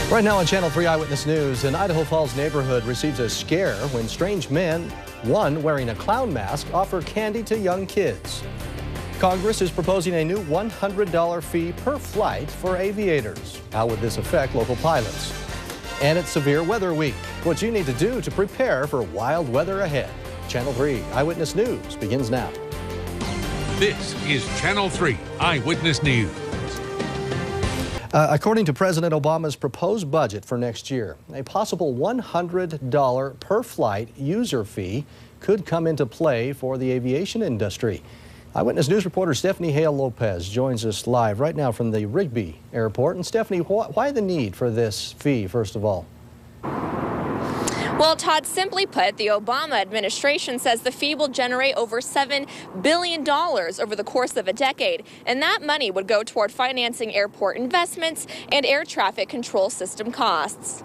Right now on Channel 3 Eyewitness News, an Idaho Falls neighborhood receives a scare when strange men, one wearing a clown mask, offer candy to young kids. Congress is proposing a new $100 fee per flight for aviators. How would this affect local pilots? And it's severe weather week. What you need to do to prepare for wild weather ahead. Channel 3 Eyewitness News begins now. This is Channel 3 Eyewitness News. According to President Obama's proposed budget for next year, a possible $100 per flight user fee could come into play for the aviation industry. Eyewitness News reporter Stephanie Hale-Lopez joins us live right now from the Rigby Airport. And Stephanie, why the need for this fee, first of all? Well, Todd, simply put, the Obama administration says the fee will generate over $7 billion over the course of a decade, and that money would go toward financing airport investments and air traffic control system costs.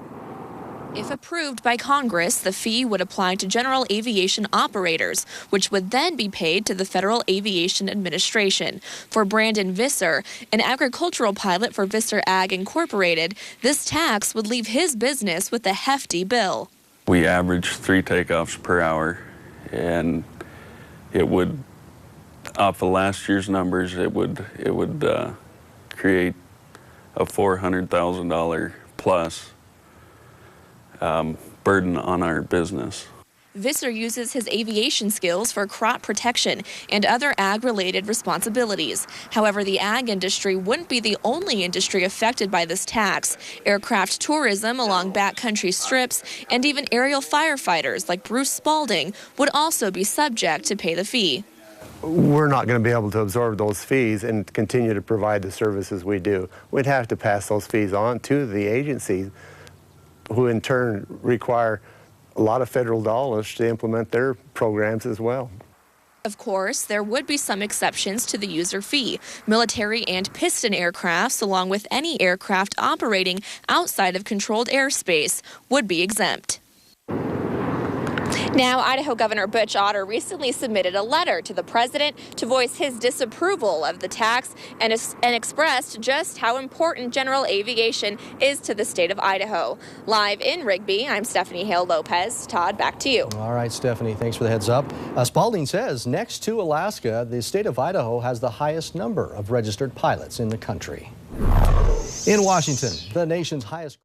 If approved by Congress, the fee would apply to general aviation operators, which would then be paid to the Federal Aviation Administration. For Brandon Visser, an agricultural pilot for Visser Ag Incorporated, this tax would leave his business with a hefty bill. We average 3 takeoffs per hour, and it would, off of last year's numbers, it would create a $400,000 plus burden on our business. Visser uses his aviation skills for crop protection and other ag-related responsibilities. However, the ag industry wouldn't be the only industry affected by this tax. Aircraft tourism along backcountry strips and even aerial firefighters like Bruce Spalding would also be subject to pay the fee. We're not going to be able to absorb those fees and continue to provide the services we do. We'd have to pass those fees on to the agencies, who in turn require a lot of federal dollars to implement their programs as well. Of course, there would be some exceptions to the user fee. Military and piston aircrafts, along with any aircraft operating outside of controlled airspace, would be exempt. Now, Idaho Governor Butch Otter recently submitted a letter to the president to voice his disapproval of the tax and expressed just how important general aviation is to the state of Idaho. Live in Rigby, I'm Stephanie Hale-Lopez. Todd, back to you. All right, Stephanie, thanks for the heads up. Spalding says next to Alaska, the state of Idaho has the highest number of registered pilots in the country. In Washington, the nation's highest